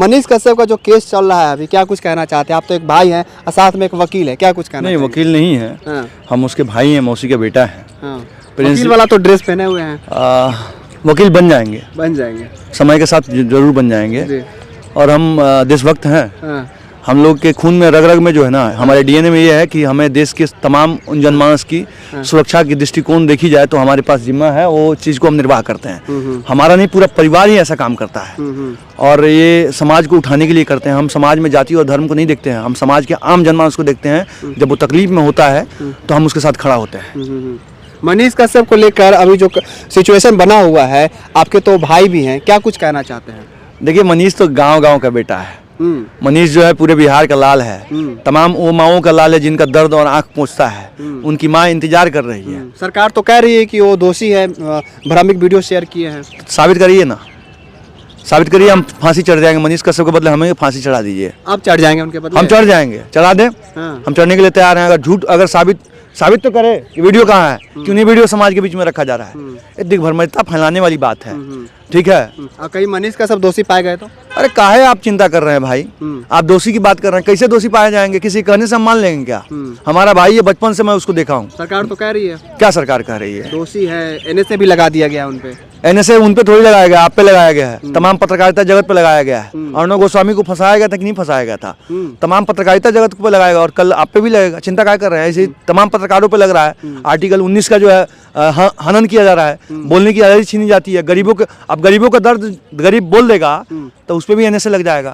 मनीष कश्यप का जो केस चल रहा है अभी, क्या कुछ कहना चाहते हैं? आप तो एक भाई हैं और साथ में एक वकील है, क्या कुछ कहना? नहीं, वकील नहीं है। हाँ। हम उसके भाई हैं, मौसी का बेटा है। हाँ। वकील वाला तो ड्रेस पहने हुए हैं। वकील बन जाएंगे, समय के साथ जरूर बन जाएंगे जी। और हम देशभक्त हैं। हाँ। हम लोग के खून में रग रग में जो है ना, हमारे डीएनए में ये है कि हमें देश के तमाम जनमानस की सुरक्षा की दृष्टिकोण देखी जाए तो हमारे पास जिम्मा है, वो चीज़ को हम निर्वाह करते हैं। हमारा नहीं, पूरा परिवार ही ऐसा काम करता है और ये समाज को उठाने के लिए करते हैं। हम समाज में जाति और धर्म को नहीं देखते हैं, हम समाज के आम जनमानस को देखते हैं। जब वो तकलीफ में होता है तो हम उसके साथ खड़ा होते हैं। मनीष कश्यप को लेकर अभी जो सिचुएशन बना हुआ है, आपके तो भाई भी हैं, क्या कुछ कहना चाहते हैं? देखिए, मनीष तो गांव-गांव का बेटा है। मनीष जो है पूरे बिहार का लाल है। तमाम वो माओं का लाल है जिनका दर्द और आंख पोंछता है। उनकी माँ इंतजार कर रही है। सरकार तो कह रही है कि वो दोषी है, भ्रामक वीडियो शेयर किए हैं। साबित करिए ना, साबित करिए, हम फांसी चढ़ जाएंगे। मनीष कश्यप के बदले हमें फांसी चढ़ा दीजिए। आप चढ़ जाएंगे उनके बदले? हम चढ़ जाएंगे, चढ़ा दें। हम चढ़ने के लिए तैयार हैं। अगर झूठ, अगर साबित तो करे कि वीडियो कहाँ है, क्यों नहीं वीडियो समाज के बीच में रखा जा रहा है। ये दिग्भ्रमता फैलाने वाली बात है, ठीक है। और कहीं मनीष का सब दोषी पाए गए तो? अरे काहे आप चिंता कर रहे हैं भाई? आप दोषी की बात कर रहे हैं, कैसे दोषी पाए जाएंगे? किसी कहने से हम मान लेंगे क्या? हमारा भाई है, बचपन से मैं उसको देखा हूँ। सरकार तो कह रही है। क्या सरकार कह रही है? दोषी है, एनएसए भी लगा दिया गया उन पे। एनएसए उन पे थोड़ी लगाया गया, आप पे लगाया गया है। तमाम पत्रकारिता जगत पे लगाया गया है। अर्णव गोस्वामी को फंसाया गया था कि नहीं फंसाया गया था? तमाम पत्रकारिता जगत पे लगाएगा और कल आप पे भी लगेगा। चिंता क्या कर रहे हैं? ऐसे तमाम पत्रकारों पे लग रहा है। आर्टिकल 19 का जो है हनन किया जा रहा है, बोलने की आज़ादी छीनी जाती है। गरीबों का दर्द गरीब बोल देगा तो उस पर भी एनएसए लग जाएगा।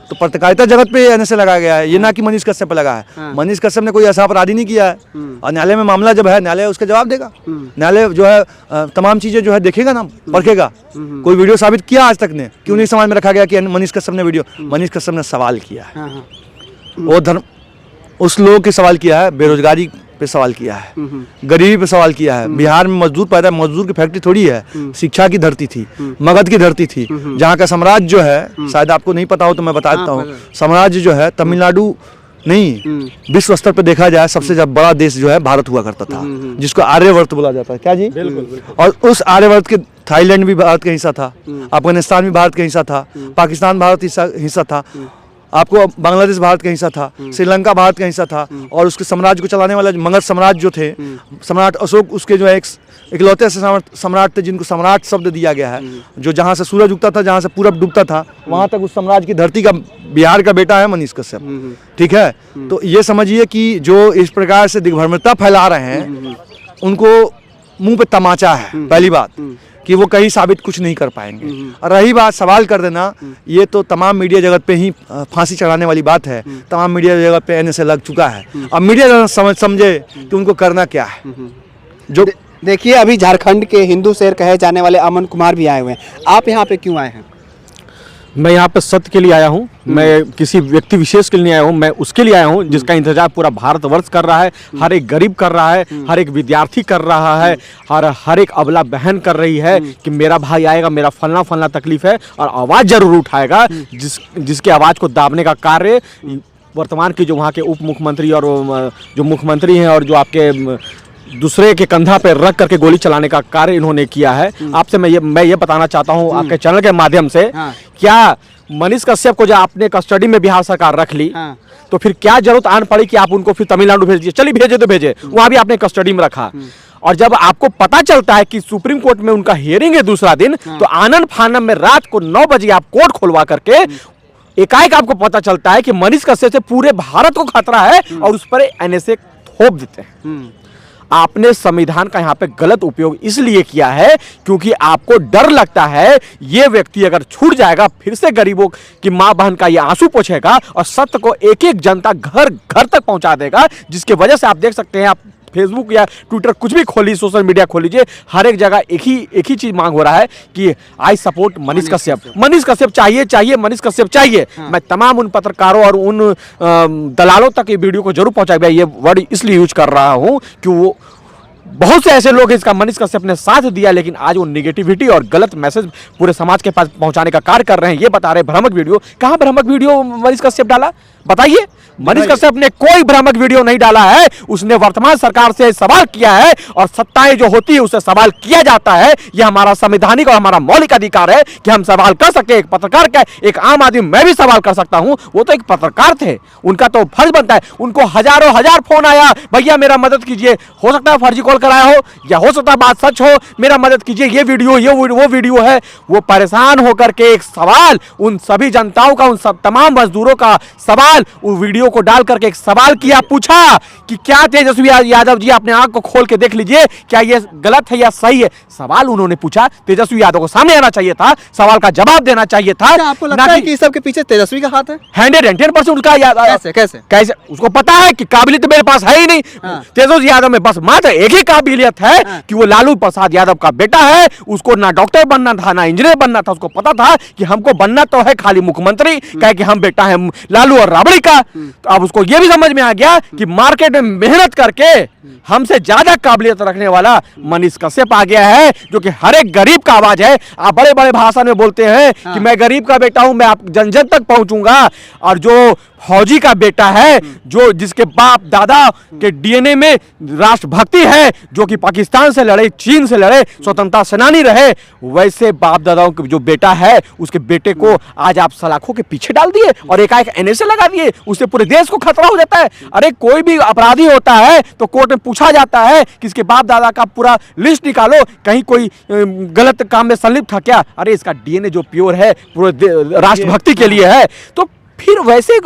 तो पत्रकारिता जगत पे एनएसए लगाया गया है, ये ना कि मनीष कश्यप पे लगा है। मनीष कश्यप ने कोई ऐसा अपराधी नहीं किया है और न्यायालय में मामला जब है, न्यायालय उसका जवाब देगा। न्यायालय जो है तमाम चीजें जो है देखेगा ना, परखेगा। कोई वीडियो साबित किया आज तक ने? क्यों नहीं समाज में रखा गया कि मनीष कश्यप ने वीडियो? मनीष कश्यप ने सवाल किया है, वो धर्म उस लोगों के सवाल किया है, बेरोजगारी पे सवाल किया है, गरीबी पे सवाल किया है। बिहार में मजदूर पैदा, मजदूर की फैक्ट्री थोड़ी है, शिक्षा की धरती थी, मगध की धरती थी, जहाँ का साम्राज्य जो है, शायद आपको नहीं पता हो तो मैं बता देता हूँ। साम्राज्य जो है तमिलनाडु नहीं, विश्व स्तर पे देखा जाए सबसे जब बड़ा देश जो है भारत हुआ करता था, जिसको आर्यवर्त बोला जाता है। क्या जी? बिल्कुल। और उस आर्यवर्त के थाईलैंड भी भारत का हिस्सा था, अफगानिस्तान भी भारत का हिस्सा था, पाकिस्तान भारत हिस्सा था, आपको बांग्लादेश भारत का हिस्सा था, श्रीलंका भारत का हिस्सा था। और उसके साम्राज्य को चलाने वाला मगध साम्राज्य जो थे, सम्राट अशोक उसके जो है इकलौते सम्राट थे जिनको सम्राट शब्द दिया गया है। जो जहाँ से सूरज उगता था, जहाँ से पूरब डूबता था, वहाँ तक उस साम्राज्य की धरती का बिहार का बेटा है मनीष कश्यप, ठीक है। तो ये समझिए कि जो इस प्रकार से दिग्भ्रमता फैला रहे हैं उनको मुंह पे तमाचा है, पहली बात कि वो कहीं साबित कुछ नहीं कर पाएंगे। और रही बात सवाल कर देना, ये तो तमाम मीडिया जगत पे ही फांसी चढ़ाने वाली बात है। तमाम मीडिया जगत पे एनएसए लग चुका है। अब मीडिया समझे कि उनको करना क्या है। जो देखिए, अभी झारखंड के हिंदू शेर कहे जाने वाले अमन कुमार भी आए हुए हैं। आप यहाँ पे क्यों आए हैं? मैं यहाँ पे सत्य के लिए आया हूँ। मैं किसी व्यक्ति विशेष के लिए आया हूँ, मैं उसके लिए आया हूँ जिसका इंतजार पूरा भारतवर्ष कर रहा है। हर एक गरीब कर रहा है, हर एक विद्यार्थी कर रहा है, हर एक अबला बहन कर रही है कि मेरा भाई आएगा, मेरा फलना फलना तकलीफ है, और आवाज़ जरूर उठाएगा। जिसके आवाज़ को दाबने का कार्य वर्तमान की जो वहाँ के उप मुख्यमंत्री और जो मुख्यमंत्री हैं और जो आपके दूसरे के कंधा पे रख करके गोली चलाने का कार्य इन्होंने किया है। आपसे मैं ये बताना चाहता हूँ आपके चैनल के माध्यम से, क्या मनीष कश्यप को जब आपने कस्टडी में बिहार सरकार रख ली, तो फिर क्या जरूरत आन पड़ी कि आप उनको फिर तमिलनाडु भेज दिए? चलिए भेजे तो भेजे, वहां भी आपने कस्टडी में रखा। और जब आपको पता चलता है कि सुप्रीम कोर्ट में उनका हियरिंग है दूसरा दिन, तो आनंद फानम में रात को 9 बजे आप कोर्ट खुलवा करके एकाएक आपको पता चलता है कि मनीष कश्यप से पूरे भारत को खतरा है और उस पर एनएसए थोप देते हैं। आपने संविधान का यहाँ पे गलत उपयोग इसलिए किया है क्योंकि आपको डर लगता है ये व्यक्ति अगर छूट जाएगा फिर से गरीबों की मां बहन का ये आंसू पोंछेगा और सत्य को एक एक जनता घर घर तक पहुंचा देगा। जिसके वजह से आप देख सकते हैं, आप फेसबुक या ट्विटर कुछ भी खोलिए, सोशल मीडिया खोल लीजिए, हर एक जगह एक ही चीज मांग हो रहा है कि आई सपोर्ट मनीष कश्यप। मनीष कश्यप चाहिए, मनीष कश्यप चाहिए। मैं तमाम उन पत्रकारों और उन दलालों तक ये वीडियो को जरूर पहुंचाएगा। ये वर्ड इसलिए यूज कर रहा हूं कि वो बहुत से ऐसे लोग इसका मनीष कश्यप ने साथ दिया, लेकिन आज वो निगेटिविटी और गलत मैसेज पूरे समाज के पास पहुंचाने का कार्य कर रहे हैं। ये बता रहे भ्रामक वीडियो, कहां भ्रामक वीडियो मनीष कश्यप डाला? बताइए, मनीष कश्यप ने कोई भ्रामक वीडियो नहीं डाला है। उसने वर्तमान सरकार से सवाल किया है और सत्ताएं जो होती है उससे सवाल किया जाता है। यह हमारा संवैधानिक और हमारा मौलिक अधिकार है कि हम सवाल कर सके। एक पत्रकार का, एक आम आदमी, मैं भी सवाल कर सकता हूं। वो तो एक पत्रकार थे, उनका तो फर्ज बनता है। उनको हजारों हजार फोन आया, भैया मेरा मदद कीजिए। हो सकता है फर्जी कॉल कराया हो, या हो सकता है बात सच हो, मेरा मदद कीजिए, ये वीडियो, ये वो वीडियो है। वो परेशान होकर के एक सवाल, उन सभी जनताओं का, उन सब तमाम मजदूरों का सवाल, उस वीडियो को डाल करके एक सवाल किया, पूछा कि क्या तेजस्वी यादव जी अपने आंख को खोल के देख लीजिए, क्या ये गलत है या सही है। सवाल उन्होंने पूछा, तेजस्वी यादव को सामने आना चाहिए था, सवाल का जवाब देना चाहिए था। आपको लगता है कि इस सब के पीछे तेजस्वी का हाथ है? 110% उसका कैसे उसको पता है कि काबिलियत मेरे पास है ही नहीं। तेजस्वी यादव में बस मात्र एक ही काबिलियत है कि वो लालू प्रसाद यादव का बेटा है। उसको ना डॉक्टर बनना था, ना इंजीनियर बनना था। उसको पता था कि हमको बनना तो है खाली मुख्यमंत्री, कहे कि हम बेटा है लालू और राबड़ी का। तो अब उसको ये भी समझ में आ गया कि मार्केट में मेहनत करके हमसे ज्यादा काबिलियत रखने वाला मनीष कश्यप आ गया है, जो कि हर एक गरीब का आवाज है। आप बड़े बड़े भाषण में बोलते हैं कि मैं गरीब का बेटा हूं, मैं आप जन जन तक पहुंचूंगा। और जो फौजी का बेटा है, जो जिसके बाप दादा के डीएनए में राष्ट्रभक्ति है, जो कि पाकिस्तान से लड़े, चीन से लड़े, स्वतंत्रता सेनानी रहे, वैसे बाप दादाओं के जो बेटा है, उसके बेटे को आज आप सलाखों के पीछे डाल दिए और एकाएक एनएसए लगा दिए। उससे पूरे देश को खतरा हो जाता है। अरे कोई भी अपराधी होता है तो कोर्ट में पूछा जाता है कि इसके बाप दादा का पूरा लिस्ट निकालो, कहीं कोई गलत काम में संलिप्त था क्या। अरे इसका डीएनए जो प्योर है पूरे राष्ट्रभक्ति के लिए है। तो फिर वैसे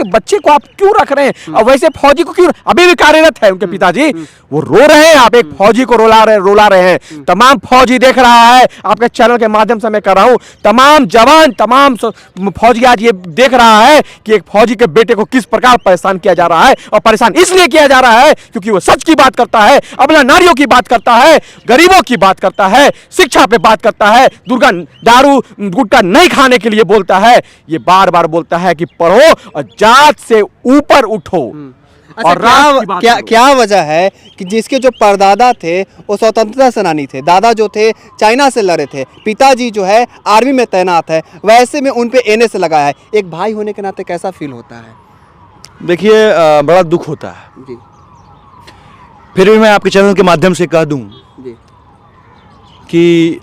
बच्चे को आप क्यों रख रहे हैं? और वैसे फौजी को क्यों? अभी भी कार्यरत है उनके पिताजी, वो रो रहे हैं। आप एक फौजी को रुला रहे हैं। तमाम फौजी देख रहा है, आपके चैनल के माध्यम से मैं कर रहा हूं, तमाम जवान, तमाम फौजी आज ये देख रहा है कि एक फौजी के बेटे को किस प्रकार परेशान किया जा रहा है। और परेशान इसलिए किया जा रहा है क्योंकि वो सच की बात करता है, अबला नारियों की बात करता है, गरीबों की बात करता है, शिक्षा पे बात करता है, दारू गुटखा नहीं खाने के लिए बोलता है। ये बार बार बोलता है कि पढ़ो और जात से ऊपर उठो। अच्छा, और क्या वजह है कि जिसके जो परदादा थे वो स्वतंत्रता सेनानी थे, दादा जो थे चाइना से लड़े थे, पिताजी जो है आर्मी में तैनात है, वैसे में उन पे एनएसए लगाया है। एक भाई होने के नाते कैसा फील होता है? देखिए, बड़ा दुख होता है जी। फिर भी मैं आपके चैनल के माध्यम से कह दूं जी कि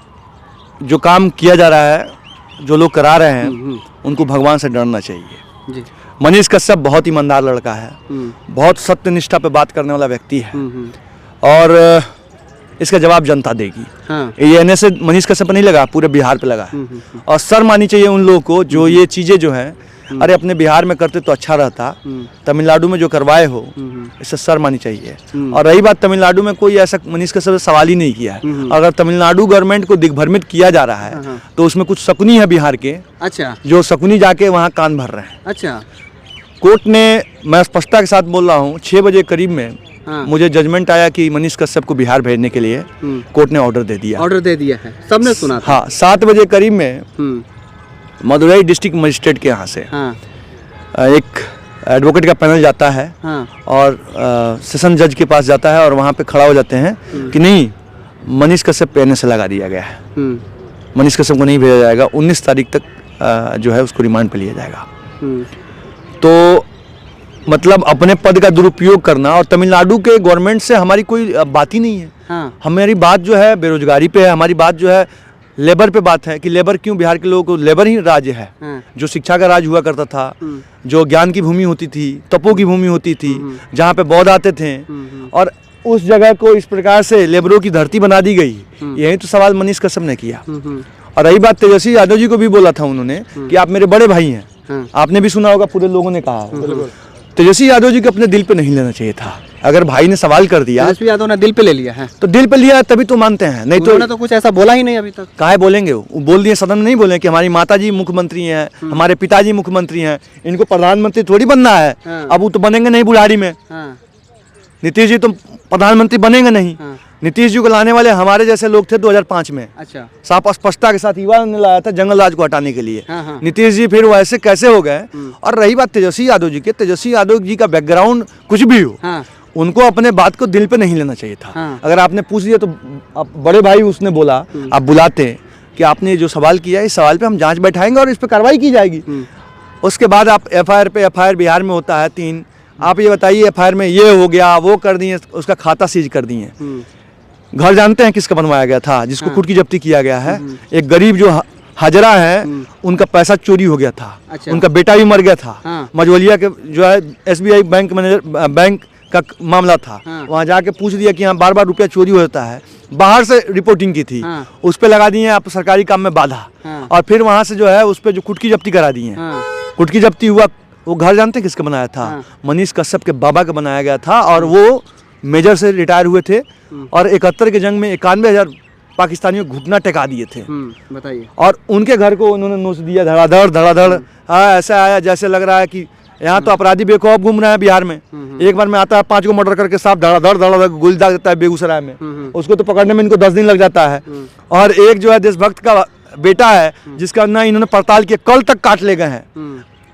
जो काम किया जा रहा है, जो लोग करा रहे हैं, उनको भगवान से डरना चाहिए। जी। मनीष कश्यप बहुत ईमानदार लड़का है, बहुत सत्यनिष्ठा पे बात करने वाला व्यक्ति है, और इसका जवाब जनता देगी। हाँ। ये एनएसए मनीष कश्यप नहीं लगा, पूरे बिहार पे लगा है। और शर्म मानी चाहिए उन लोगों को जो ये चीज़ें जो है, अरे अपने बिहार में करते तो अच्छा रहता, तमिलनाडु में जो करवाए हो, इससे शर्म आनी चाहिए। और रही बात तमिलनाडु में, कोई ऐसा मनीष कश्यप से सवाल ही नहीं किया है। अगर तमिलनाडु गवर्नमेंट को दिग्भ्रमित किया जा रहा है तो उसमें कुछ शकुनी है बिहार के। अच्छा। जो शकुनी जाके वहाँ कान भर रहे हैं। अच्छा। कोर्ट ने, मैं स्पष्टता के साथ बोल रहा हूँ, 6 बजे करीब में मुझे जजमेंट आया कि मनीष कश्यप को बिहार भेजने के लिए कोर्ट ने ऑर्डर दे दिया है। सबने सुना था। हाँ, 7 बजे करीब में मदुरई डिस्ट्रिक्ट मजिस्ट्रेट के यहाँ से एक एडवोकेट का पैनल जाता है और सेशन जज के पास जाता है और वहाँ पे खड़ा हो जाते हैं कि नहीं, मनीष कश्यप पे एनएसए लगा दिया गया है, मनीष कश्यप को नहीं भेजा जाएगा, 19 तारीख तक जो है उसको रिमांड पे लिया जाएगा। तो मतलब अपने पद का दुरुपयोग करना। और तमिलनाडु के गवर्नमेंट से हमारी कोई बात ही नहीं है। हमारी बात जो है बेरोजगारी पे है, हमारी बात जो है लेबर पे बात है कि लेबर क्यों, बिहार के लोगों को लेबर ही राज्य है। जो शिक्षा का राज हुआ करता था, जो ज्ञान की भूमि होती थी, तपों की भूमि होती थी, जहाँ पे बौद्ध आते थे, और उस जगह को इस प्रकार से लेबरों की धरती बना दी गई। यही तो सवाल मनीष कश्यप ने किया। और रही बात तेजस्वी यादव जी को भी बोला था उन्होंने कि आप मेरे बड़े भाई हैं। आपने भी सुना होगा, पूरे लोगों ने कहा। तेजस्वी यादव जी को अपने दिल पे नहीं लेना चाहिए था। अगर भाई ने सवाल कर दिया, तेजस्वी यादव ने दिल पे ले लिया है, तो दिल पे लिया तभी तो मानते हैं, नहीं तो उन्होंने तो कुछ ऐसा बोला ही नहीं अभी तक। काहे बोलेंगे? वो बोल दिए, सदन में नहीं बोले कि हमारी माताजी मुख्यमंत्री हैं, हमारे पिताजी मुख्यमंत्री हैं, इनको प्रधानमंत्री थोड़ी बनना है। अब वो तो बनेंगे नहीं बुढ़ारी में। नीतीश जी तो प्रधानमंत्री बनेंगे नहीं। नीतीश जी को लाने वाले हमारे जैसे लोग थे 2005 में। अच्छा। साफ स्पष्टता के साथ युवा ने लाया था जंगल राज को हटाने के लिए। नीतीश जी फिर वैसे कैसे हो गए। और रही बात तेजस्वी यादव जी के, तेजस्वी यादव जी का बैकग्राउंड कुछ भी हो, उनको अपने बात को दिल पे नहीं लेना चाहिए था। अगर आपने पूछ लिया तो बड़े भाई उसने बोला, आप बुलाते कि आपने जो सवाल किया, इस सवाल पे हम जांच बैठाएंगे और इस पे कार्रवाई की जाएगी। उसके बाद आप एफआईआर पे एफआईआर बिहार में होता है 3। आप ये बताइए एफआईआर में ये हो गया, वो कर दिए, उसका खाता सीज कर दिए। घर जानते हैं किसका बनवाया गया था, जिसको कुर्की जब्ती किया गया है? एक गरीब जो हाजरा है, उनका पैसा चोरी हो गया था। अच्छा। उनका बेटा भी मर गया था। हाँ। मझोलिया के जो है SBI बैंक मैनेजर बैंक का मामला था। हाँ। वहाँ जाके पूछ दिया कि यहाँ बार बार रुपया चोरी होता है, बाहर से रिपोर्टिंग की थी। हाँ। उस पर लगा दिए आप सरकारी काम में बाधा। हाँ। और फिर वहाँ से जो है उस पर जो कुटकी जब्ती करा दिए। हाँ। कुटकी जब्ती हुआ, वो घर जानते हैं किसका बनाया था? हाँ। मनीष कश्यप के बाबा का बनाया गया था। और वो मेजर से रिटायर हुए थे और 71 के जंग में 91,000 पाकिस्तानियों को घुटना टेका दिए थे। बताइए। और उनके घर को उन्होंने नोच दिया धड़ाधड़ धड़ाधड़। हाँ, ऐसा आया जैसे लग रहा है कि यहाँ तो अपराधी बेखौफ घूम रहे हैं बिहार में। एक बार में आता है 5 को मर्डर करके साफ धड़ाधड़ धड़ाधड़ गोली दाग देता है बेगूसराय में। उसको तो पकड़ने में इनको 10 दिन लग जाता है। और एक जो है देशभक्त का बेटा है, जिसका ना इन्होंने पड़ताल किया, कल तक काट ले गए हैं।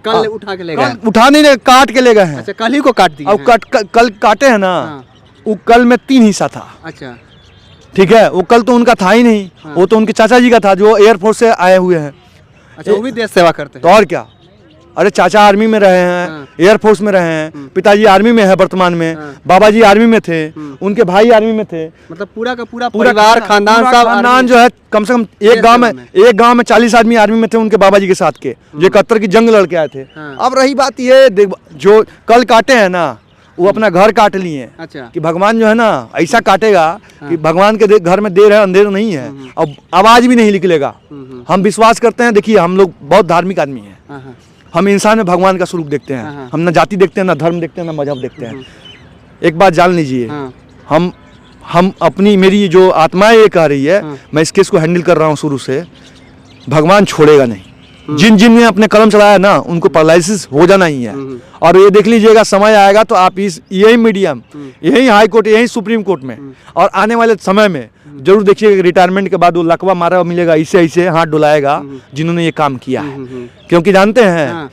कल उठा के ले गए? उठा नहीं ले, काट के ले गए हैं। अच्छा, कल ही को काट दिया? अब कल काटे हैं ना। वो कल में 3 हिस्सा था। अच्छा, ठीक है, वो कल तो उनका था ही नहीं। वो तो उनके चाचा जी का था जो एयरफोर्स से आए हुए हैं। अच्छा, वो भी देश सेवा करते हैं? तो और क्या, अरे चाचा आर्मी में रहे हैं, एयरफोर्स में रहे हैं, पिताजी आर्मी में है वर्तमान में, बाबा जी आर्मी में थे, उनके भाई आर्मी में थे। मतलब पूरा का पूरा परिवार, खानदान, सब खानदान जो है कम से कम एक गांव में 40 आदमी आर्मी में थे उनके बाबा जी के साथ के, जो 71 की जंग लड़के आए थे। अब रही बात ये, जो कल काटे हैं ना, वो अपना घर काट लिए। अच्छा। कि भगवान जो है ना ऐसा काटेगा कि भगवान के घर में देर है अंधेर नहीं है। अब आवाज भी नहीं निकलेगा। हम विश्वास करते हैं, देखिए हम लोग बहुत धार्मिक आदमी हैं। हम इंसान में भगवान का स्वरूप देखते हैं। हम ना जाति देखते हैं, ना धर्म देखते हैं, ना मजहब देखते हैं। एक बात जान लीजिए, हम अपनी, मेरी जो आत्मा ये कह रही है, मैं इस केस को हैंडल कर रहा हूँ शुरू से, भगवान छोड़ेगा नहीं। जिन जिन ने अपने कलम चलाया ना, उनको पैरालिसिस हो जाना ही है। और ये देख लीजिएगा, समय आएगा तो आप यही मीडियम, यही हाई कोर्ट, यही सुप्रीम कोर्ट में, और आने वाले समय में जरूर देखिएगा रिटायरमेंट के बाद वो लकवा मारा मिलेगा, ऐसे ऐसे हाथ डुलाएगा जिन्होंने ये काम किया है। क्योंकि जानते हैं,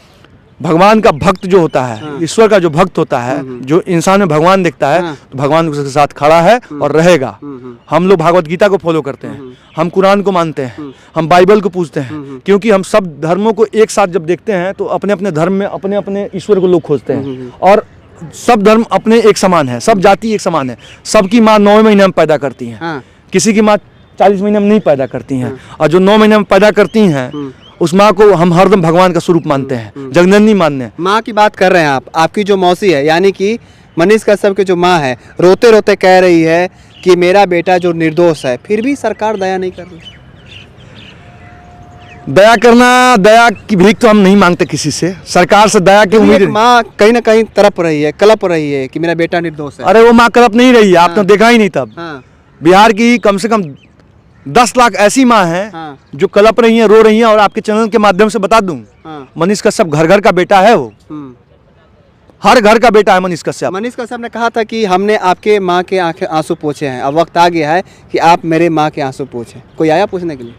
भगवान का भक्त जो होता है, ईश्वर का जो भक्त होता है, जो इंसान में भगवान देखता है, तो भगवान उसके साथ खड़ा है और रहेगा। हम लोग भागवत गीता को फॉलो करते हैं, हम कुरान को मानते हैं, हम बाइबल को पूजते हैं, क्योंकि हम सब धर्मों को एक साथ जब देखते हैं तो अपने अपने धर्म में अपने अपने ईश्वर को लोग खोजते हैं। और सब धर्म अपने एक समान है, सब जाति एक समान है। सबकी माँ 9वें महीने में पैदा करती है, किसी की माँ 40 महीने में नहीं पैदा करती हैं। और जो 9 महीने में पैदा करती हैं, उस माँ को हम हरदम भगवान का स्वरूप मानते हैं, जगनंदी मानते हैं। माँ की बात कर रहे हैं आप, आपकी जो मौसी है, यानी कि मनीष कश्यप की जो माँ है, रोते रोते कह रही है कि मेरा बेटा जो निर्दोष है, फिर भी सरकार दया नहीं कर रही। दया करना, दया की भीख तो हम नहीं मांगते किसी से, सरकार से दया की उम्मीद। माँ कहीं ना कहीं तड़प रही है, कलप रही है कि मेरा बेटा निर्दोष है। अरे वो माँ कलप नहीं रही है, आपने देखा ही नहीं तब। बिहार की कम से कम 10 लाख ऐसी माँ हैं जो कलप रही हैं, रो रही हैं। और आपके चैनल के माध्यम से बता दूं, मनीष कश्यप घर घर का बेटा है। वो हर घर का बेटा है मनीष कश्यप। मनीष कश्यप ने कहा था कि हमने आपके माँ के आंखें आंसू पोंछे हैं, अब वक्त आ गया है कि आप मेरे माँ के आंसू पोंछें। कोई आया पूछने के लिए?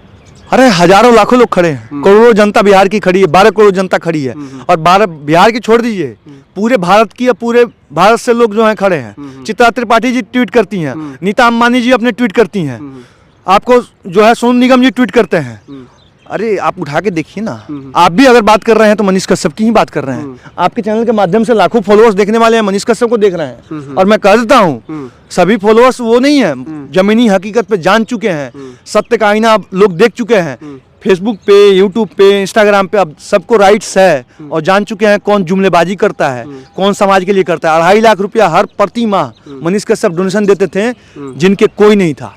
अरे हजारों लाखों लोग खड़े हैं, करोड़ों जनता बिहार की खड़ी है, 12 करोड़ जनता खड़ी है। और बिहार की छोड़ दीजिए, पूरे भारत की, पूरे भारत से लोग जो हैं खड़े हैं। चित्रा त्रिपाठी जी ट्वीट करती हैं, नीता अंबानी जी अपने ट्वीट करती हैं, आपको जो है सोनू निगम जी ट्वीट करते हैं। अरे आप उठा के देखिए ना, आप भी अगर बात कर रहे हैं तो मनीष कश्यप की ही बात कर रहे हैं। आपके चैनल के माध्यम से लाखों फॉलोअर्स देखने वाले हैं, मनीष कश्यप को देख रहे हैं। और मैं कह देता हूँ, सभी फॉलोअर्स वो नहीं है, जमीनी हकीकत पे जान चुके हैं, सत्य का आईना लोग देख चुके हैं। फेसबुक पे, यूट्यूब पे, इंस्टाग्राम पे अब सबको राइट्स है और जान चुके हैं कौन जुमलेबाजी करता है, कौन समाज के लिए करता है। 2.5 लाख रुपया हर प्रति माह मनीष कश्यप डोनेशन देते थे, जिनके कोई नहीं था।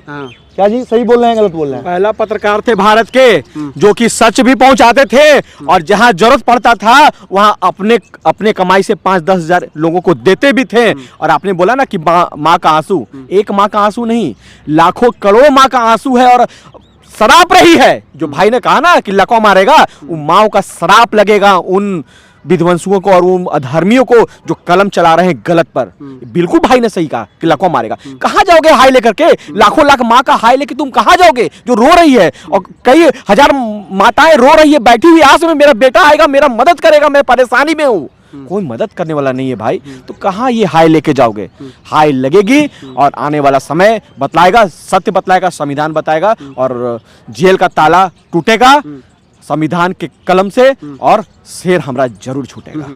क्या जी सही बोल रहे हैं, गलत बोल रहे हैं? पहला पत्रकार थे भारत के जो कि सच भी पहुंचाते थे, और जहां जरूरत पड़ता था वहां अपने कमाई से 5-10 हजार लोगों को देते भी थे। और आपने बोला ना कि माँ का आंसू, एक माँ का आंसू नहीं, लाखों करोड़ों माँ का आंसू है। और शराप रही है, जो भाई ने कहा ना कि लकवा मारेगा, वो माओ का शराप लगेगा उन विध्वंसुओं को और उन अधर्मियों को जो कलम चला रहे हैं गलत पर। बिल्कुल भाई ने सही कहा कि लकवा मारेगा। कहाँ जाओगे हाई लेकर के? लाखों लाख माँ का हाई लेके तुम कहाँ जाओगे जो रो रही है? और कई हजार माताएं रो रही है बैठी हुई आस में, मेरा बेटा आएगा, मेरा मदद करेगा, मैं परेशानी में हूँ। कोई मदद करने वाला नहीं है भाई, तो कहाँ ये हाई लेके जाओगे? हाई लगेगी और आने वाला समय बतलाएगा, सत्य बतलाएगा, संविधान बताएगा, और जेल का ताला टूटेगा, संविधान के कलम से और शेर हमरा जरूर छूटेगा।